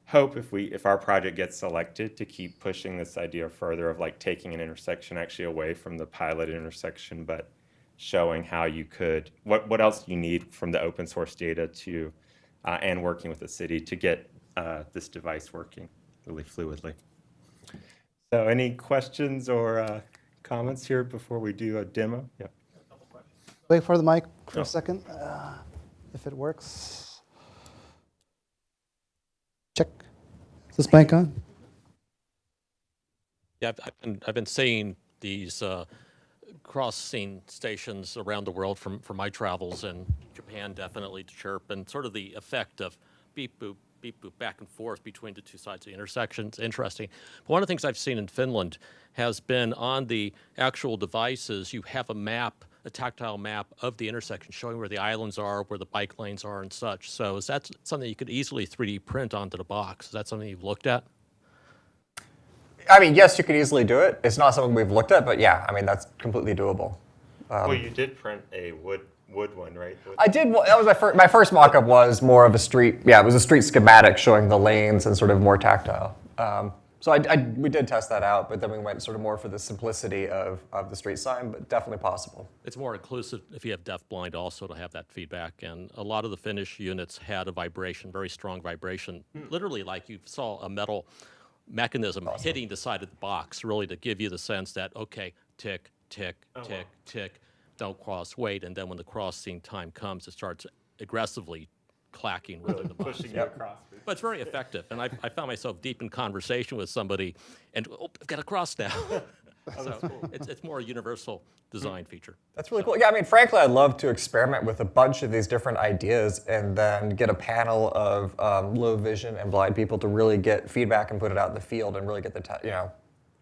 hope if our project gets selected, to keep pushing this idea further of like taking an intersection actually away from the pilot intersection, but showing how you could, what else you need from the open source data to, and working with the city to get this device working really fluidly. So any questions or comments here before we do a demo? Yeah. Wait for the mic for Oh. a second, if it works. Check. Is this mic on? Yeah, I've been seeing these crossing stations around the world from my travels, and Japan definitely to chirp, and sort of the effect of beep boop back and forth between the two sides of the intersection. It's interesting. But one of the things I've seen in Finland has been on the actual devices, you have a map, a tactile map of the intersection showing where the islands are, where the bike lanes are and such. So is that something you could easily 3D print onto the box? Is that something you've looked at? I mean, yes, you could easily do it. It's not something we've looked at, but yeah, I mean, that's completely doable. Well, you did print a wood one, right? I did. That was my first mock-up was more of a street. Yeah, it was a street schematic showing the lanes and sort of more tactile. So we did test that out, but then we went sort of more for the simplicity of the street sign, but definitely possible. It's more inclusive if you have deafblind also to have that feedback. And a lot of the Finnish units had a vibration, very strong vibration, literally like you saw a metal mechanism hitting the side of the box, really to give you the sense that, okay, tick, tick, tick, tick, don't cross, wait. And then when the crossing time comes, it starts aggressively clacking within the box. Pushing you across. But it's very effective. And I found myself deep in conversation with somebody, and I've got to cross now. So it's more a universal design feature. That's really cool. Yeah, I mean, frankly, I'd love to experiment with a bunch of these different ideas and then get a panel of low vision and blind people to really get feedback and put it out in the field and really get the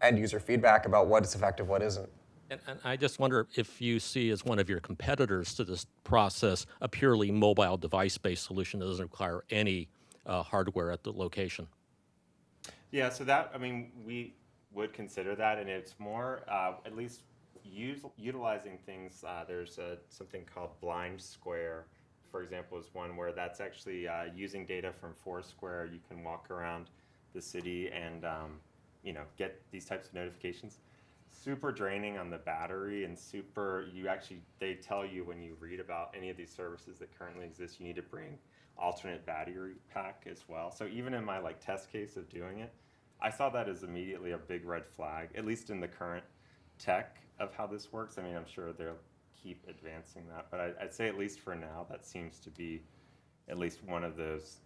end user feedback about what is effective, what isn't. And I just wonder if you see as one of your competitors to this process a purely mobile device-based solution that doesn't require any hardware at the location. Yeah, so we would consider that, and it's more, at least utilizing things. There's something called Blind Square, for example, is one where that's actually using data from Foursquare. You can walk around the city and get these types of notifications. Super draining on the battery, and they tell you when you read about any of these services that currently exist, you need to bring alternate battery pack as well. So even in my test case of doing it, I saw that as immediately a big red flag, at least in the current tech of how this works. I mean, I'm sure they'll keep advancing that, but I'd say at least for now, that seems to be at least one of those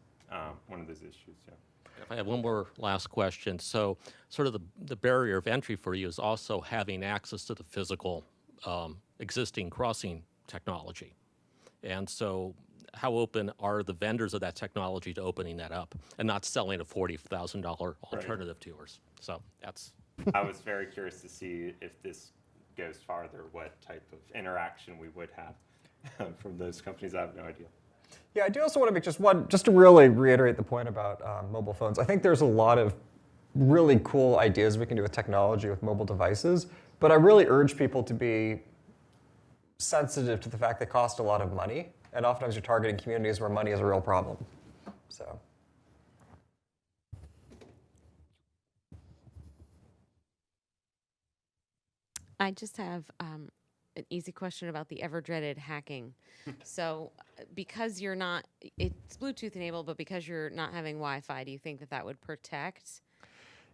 issues. Yeah. If I have one more last question. So sort of the barrier of entry for you is also having access to the physical existing crossing technology. And so how open are the vendors of that technology to opening that up and not selling a $40,000 alternative to yours? So that's... I was very curious to see if this goes farther, what type of interaction we would have from those companies. I have no idea. Yeah, I do also want to make just to really reiterate the point about mobile phones. I think there's a lot of really cool ideas we can do with technology with mobile devices, but I really urge people to be sensitive to the fact they cost a lot of money, and oftentimes you're targeting communities where money is a real problem. So. I just have an easy question about the ever dreaded hacking. So, because you're not, it's Bluetooth enabled, but because you're not having Wi-Fi, do you think that that would protect?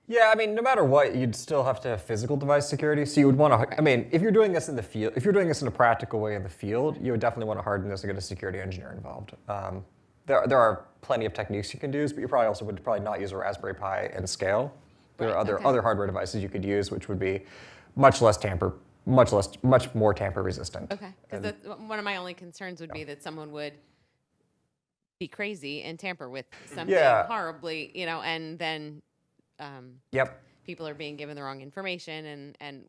Yeah, I mean, no matter what, you'd still have to have physical device security. So you would want to, I mean, if you're doing this in the field, if you're doing this in a practical way in the field, you would definitely want to harden this and get a security engineer involved. There are plenty of techniques you can use, but you probably also would probably not use a Raspberry Pi and scale. There are other hardware devices you could use, which would be much more tamper resistant. Okay, because one of my only concerns would be that someone would be crazy and tamper with something horribly, you know, and then Yep. people are being given the wrong information, and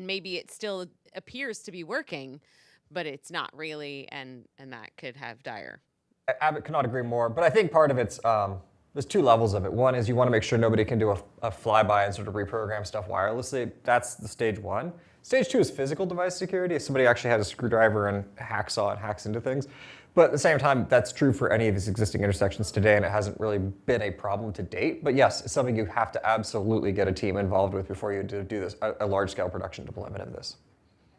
maybe it still appears to be working, but it's not really, and that could have dire. I cannot agree more, but I think part of it's, there's two levels of it. One is you want to make sure nobody can do a flyby and sort of reprogram stuff wirelessly. That's the stage one. Stage two is physical device security. If somebody actually has a screwdriver and a hacksaw and hacks into things. But at the same time, that's true for any of these existing intersections today, and it hasn't really been a problem to date. But yes, it's something you have to absolutely get a team involved with before you do this, a large-scale production deployment of this.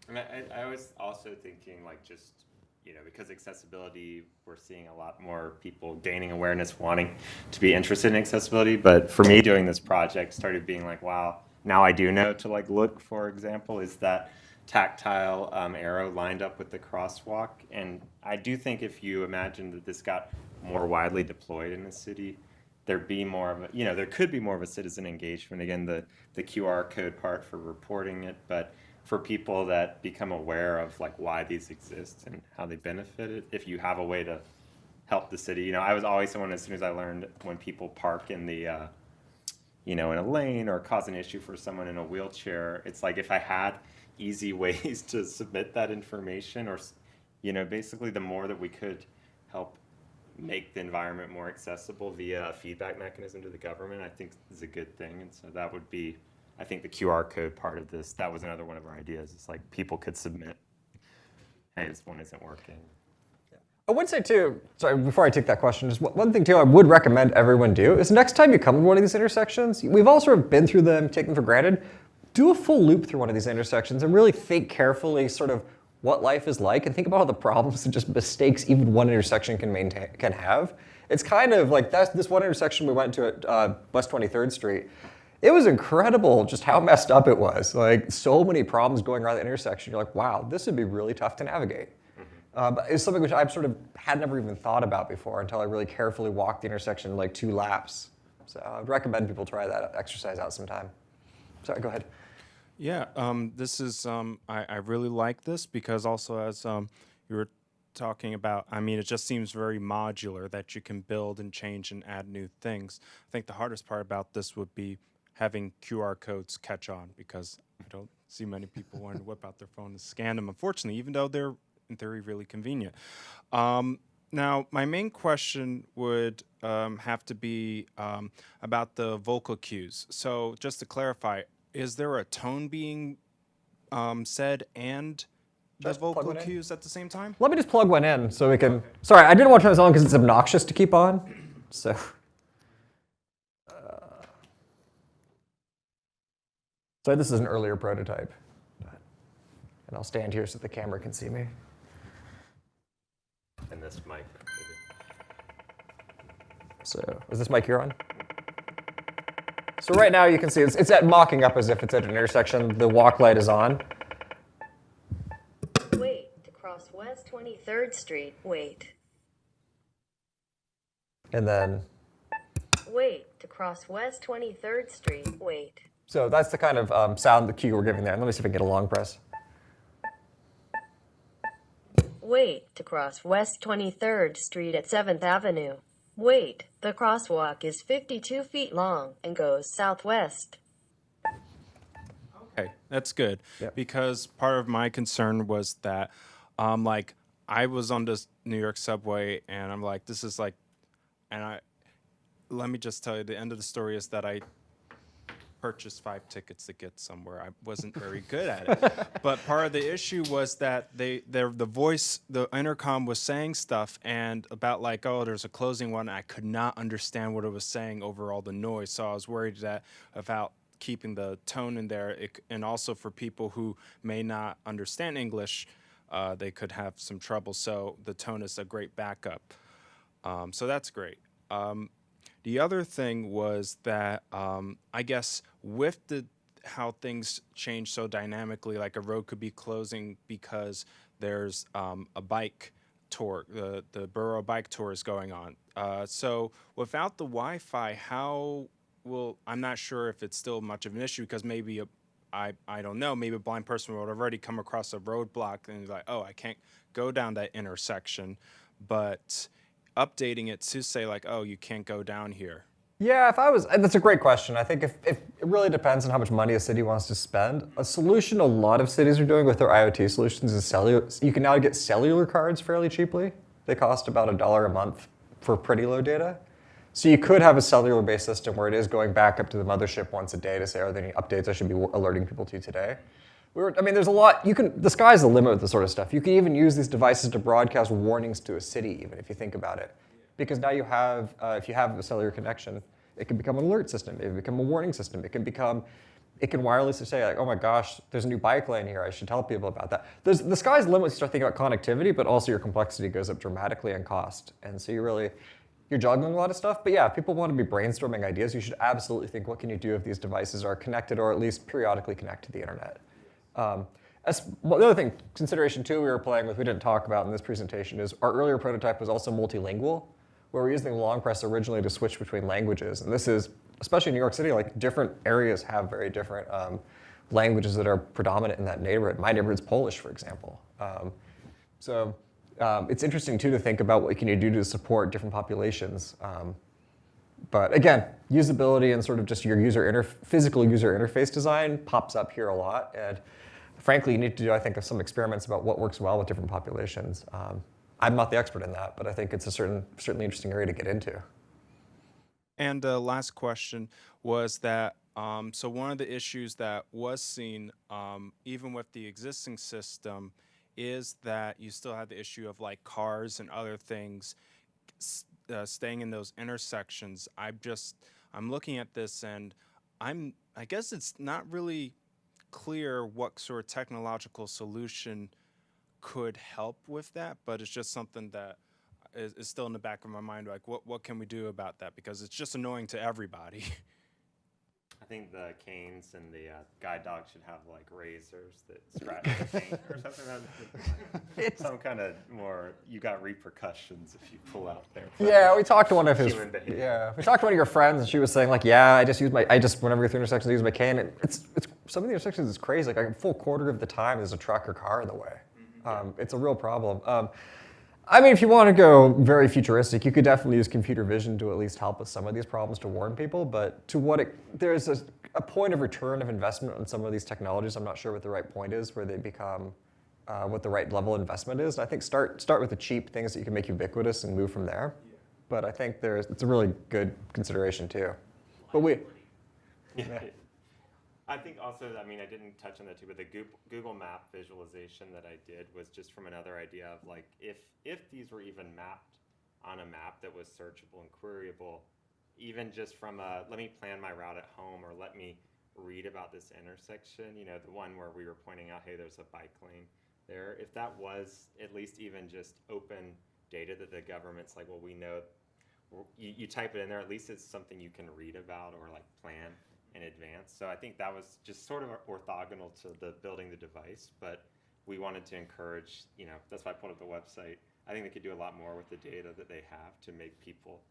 And I was also thinking, like, just, you know, because accessibility, we're seeing a lot more people gaining awareness, wanting to be interested in accessibility. But for me, doing this project started being like, wow, now I do know to, like, look, for example, is that tactile arrow lined up with the crosswalk. And I do think if you imagine that this got more widely deployed in the city, there'd be more of a, you know, there could be more of a citizen engagement. Again, the QR code part for reporting it, but for people that become aware of like why these exist and how they benefit it, if you have a way to help the city. You know, I was always someone, as soon as I learned when people park in the, you know, in a lane or cause an issue for someone in a wheelchair, it's like if I had easy ways to submit that information, or, you know, basically the more that we could help make the environment more accessible via a feedback mechanism to the government, I think is a good thing. And so that would be, I think the QR code part of this, that was another one of our ideas. It's like people could submit, hey, this one isn't working. I would say too, sorry, before I take that question, just one thing too I would recommend everyone do is next time you come to one of these intersections, we've all sort of been through them, taken them for granted, do a full loop through one of these intersections and really think carefully sort of what life is like and think about all the problems and just mistakes even one intersection can have. It's kind of like this one intersection we went to at West 23rd Street. It was incredible just how messed up it was. Like so many problems going around the intersection. You're like, wow, this would be really tough to navigate. But it's something which I sort of had never even thought about before until I really carefully walked the intersection like 2 laps. So I would recommend people try that exercise out sometime. Sorry, go ahead. Yeah, this is, I really like this because also as you were talking about, I mean, it just seems very modular that you can build and change and add new things. I think the hardest part about this would be having QR codes catch on because I don't see many people wanting to whip out their phone and scan them, unfortunately, even though they're, in theory, really convenient. Now, my main question would have to be about the vocal cues. So just to clarify, is there a tone being said and the Just plug vocal one in. cues at the same time? Let me just plug one in so we can, sorry, I didn't want to turn this on because it's obnoxious to keep on. So. So this is an earlier prototype. And I'll stand here so the camera can see me. And this mic. So is this mic here on? So right now you can see it's at mocking up as if it's at an intersection. The walk light is on. Wait to cross West 23rd Street. Wait. And then, Wait to cross West 23rd Street. Wait. so that's the kind of sound, the cue we're giving there. Let me see if I can get a long press. Wait to cross West 23rd Street at 7th Avenue. Wait, the crosswalk is 52 feet long and goes southwest. Okay, that's good. Yep. Because part of my concern was that, like, I was on this New York subway and I'm like, this is like, and let me just tell you, the end of the story is that I purchased 5 tickets to get somewhere. I wasn't very good at it. But part of the issue was that the voice, the intercom was saying stuff and about like, oh, there's a closing one. I could not understand what it was saying over all the noise. So I was worried that about keeping the tone in there, and also for people who may not understand English, they could have some trouble. So the tone is a great backup. So that's great. The other thing was that I guess with how things change so dynamically, like a road could be closing because there's a bike tour, the borough bike tour is going on. So without the Wi-Fi, I'm not sure if it's still much of an issue, because maybe I don't know, maybe a blind person would have already come across a roadblock and like, oh, I can't go down that intersection, but updating it to say like, oh, you can't go down here. Yeah, that's a great question. I think if it really depends on how much money a city wants to spend. A solution a lot of cities are doing with their IoT solutions is you can now get cellular cards fairly cheaply. They cost about $1 a month for pretty low data. So you could have a cellular-based system where it is going back up to the mothership once a day to say, are there any updates I should be alerting people to today? There's a lot, the sky's the limit with this sort of stuff. You can even use these devices to broadcast warnings to a city, even if you think about it. Because now you have, if you have a cellular connection, it can become an alert system, it can become a warning system, it can wirelessly say like, oh my gosh, there's a new bike lane here, I should tell people about that. The sky's the limit when you start thinking about connectivity, but also your complexity goes up dramatically in cost. And so you're juggling a lot of stuff, but yeah, if people want to be brainstorming ideas, you should absolutely think, what can you do if these devices are connected or at least periodically connect to the internet? The other thing, consideration too, we were playing with, we didn't talk about in this presentation, is our earlier prototype was also multilingual, where we're using the long press originally to switch between languages. And this is, especially in New York City, like different areas have very different languages that are predominant in that neighborhood. My neighborhood's Polish, for example. It's interesting too to think about what can you do to support different populations. But again, usability and sort of just your physical user interface design pops up here a lot. And frankly, you need to do, I think, some experiments about what works well with different populations. I'm not the expert in that, but I think it's a certainly interesting area to get into. And the last question was that, so one of the issues that was seen, even with the existing system, is that you still have the issue of like cars and other things staying in those intersections. I'm looking at this and I guess it's not really clear what sort of technological solution could help with that, but it's just something that is still in the back of my mind, like what can we do about that, because it's just annoying to everybody. I think the canes and the guide dogs should have like razors that scratch the paint or something. Some kind of more, you got repercussions if you pull out there. Yeah, we talked to one of his. Human behavior. Yeah, we talked to one of your friends, and she was saying like, yeah, whenever I go through intersections, I use my cane. And it's some of the intersections is crazy. Like a full quarter of the time, there's a truck or car in the way. It's a real problem. If you want to go very futuristic, you could definitely use computer vision to at least help with some of these problems to warn people. But there's a point of return of investment on some of these technologies. I'm not sure what the right point is where they become what the right level of investment is. And I think start with the cheap things that you can make ubiquitous and move from there. Yeah. But I think it's a really good consideration too. But yeah. I think also, I didn't touch on that too, but the Google Map visualization that I did was just from another idea of like, if these were even mapped on a map that was searchable and queryable, even just from let me plan my route at home, or let me read about this intersection, the one where we were pointing out, hey, there's a bike lane there. If that was at least even just open data that the government's like, well, we know, you type it in there, at least it's something you can read about or like plan in advance. So I think that was just sort of orthogonal to the building the device, but we wanted to encourage, that's why I pulled up the website. I think they could do a lot more with the data that they have to make people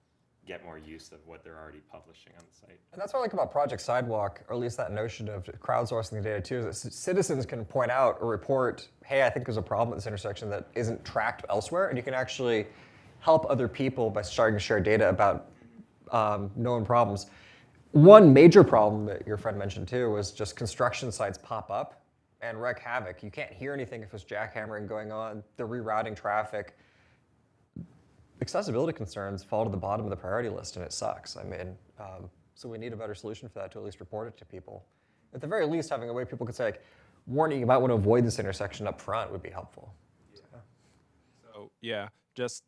get more use of what they're already publishing on the site. And that's what I like about Project Sidewalk, or at least that notion of crowdsourcing the data too, is that citizens can point out or report, hey, I think there's a problem at this intersection that isn't tracked elsewhere, and you can actually help other people by starting to share data about known problems. One major problem that your friend mentioned too was just construction sites pop up and wreak havoc. You can't hear anything if there's jackhammering going on, they're rerouting traffic. Accessibility concerns fall to the bottom of the priority list, and it sucks. So we need a better solution for that, to at least report it to people. At the very least, having a way people could say, like, warning, you might want to avoid this intersection up front would be helpful. So yeah, just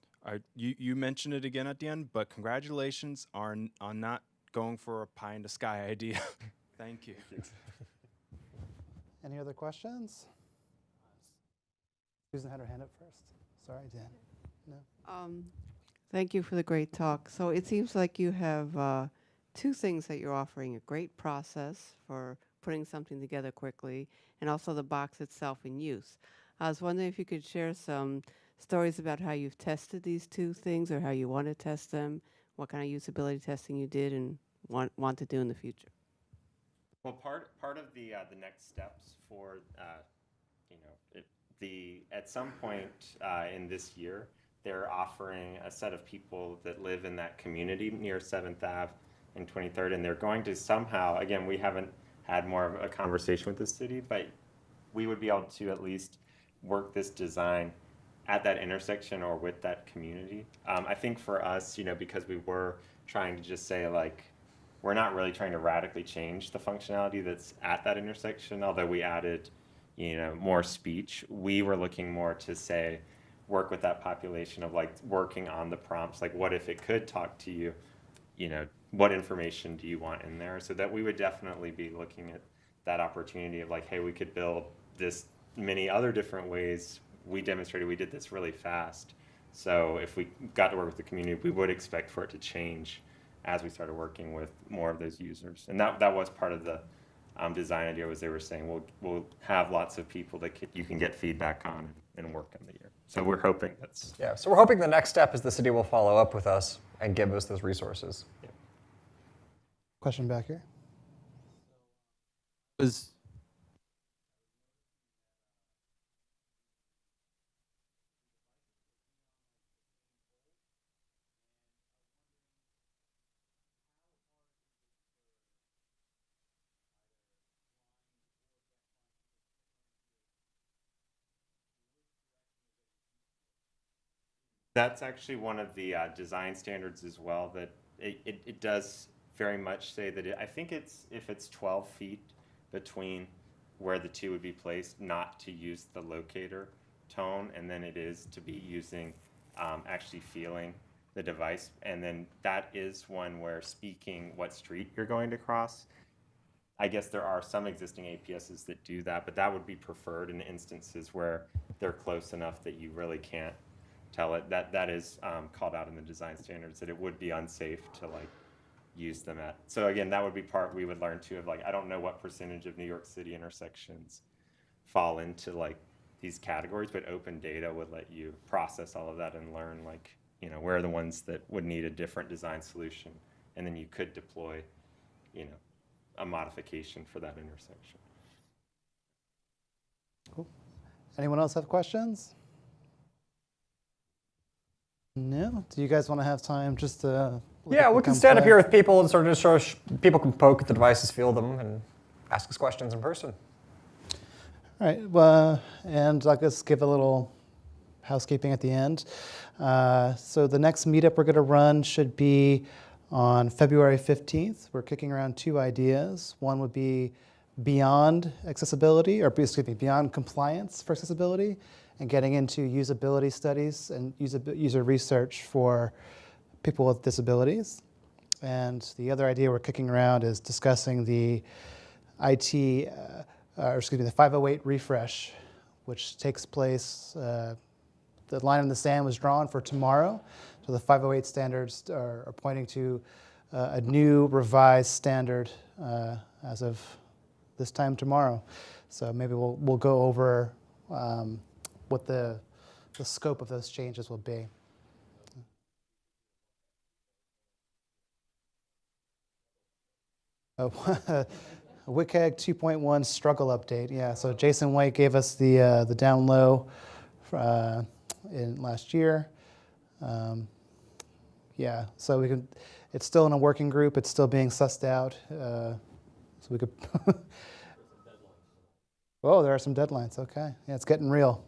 you mentioned it again at the end, but congratulations on not going for a pie in the sky idea. Thank you. Any other questions? Susan had her hand up first. Sorry, Dan. No. Thank you for the great talk. So it seems like you have two things that you're offering: a great process for putting something together quickly, and also the box itself in use. I was wondering if you could share some stories about how you've tested these two things, or how you want to test them, what kind of usability testing you did and want to do in the future. Well, part of the next steps for at some point in this year, they're offering a set of people that live in that community near 7th Ave and 23rd, and they're going to somehow, again, we haven't had more of a conversation with the city, but we would be able to at least work this design at that intersection or with that community. I think for us, because we were trying to just say, like, we're not really trying to radically change the functionality that's at that intersection, although we added, more speech. We were looking more to say, work with that population of like working on the prompts, like what if it could talk to you, what information do you want in there? So that we would definitely be looking at that opportunity of like, hey, we could build this many other different ways. We demonstrated we did this really fast. So if we got to work with the community, we would expect for it to change as we started working with more of those users. And that was part of the design idea, was they were saying, we'll have lots of people that you can get feedback on and work on the year. So we're hoping that's... Yeah, so we're hoping the next step is the city will follow up with us and give us those resources. Yeah. Question back here. That's actually one of the design standards as well, that it does very much say that I think if it's 12 feet between where the two would be placed, not to use the locator tone, and then it is to be using actually feeling the device. And then that is one where speaking what street you're going to cross. I guess there are some existing APSs that do that, but that would be preferred in instances where they're close enough that you really can't tell it. That is called out in the design standards, that it would be unsafe to like use them at. So again, that would be part we would learn too, of like, I don't know what percentage of New York City intersections fall into like these categories, but open data would let you process all of that and learn like, where are the ones that would need a different design solution, and then you could deploy, a modification for that intersection. Cool. Anyone else have questions? No? Do you guys want to have time just to... Yeah, we can stand up here with people and sort of show people can poke at the devices, feel them, and ask us questions in person. All right, well, and I'll just give a little housekeeping at the end. So the next meetup we're going to run should be on February 15th. We're kicking around two ideas. One would be beyond accessibility, or excuse me, beyond compliance for accessibility, and getting into usability studies and user research for people with disabilities. And the other idea we're kicking around is discussing the the 508 refresh, which takes place, the line in the sand was drawn for tomorrow. So the 508 standards are pointing to a new revised standard as of this time tomorrow. So maybe we'll go over what the scope of those changes will be. Oh, WCAG 2.1 struggle update. Yeah, so Jason White gave us the down low in last year. Yeah, so we can. It's still in a working group. It's still being sussed out. So we could. Oh, there are some deadlines. Okay, yeah, it's getting real.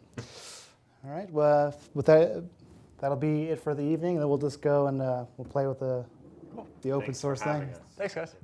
All right. Well, with that, that'll be it for the evening. Then we'll just go and we'll play with the open source thing. Thanks, guys.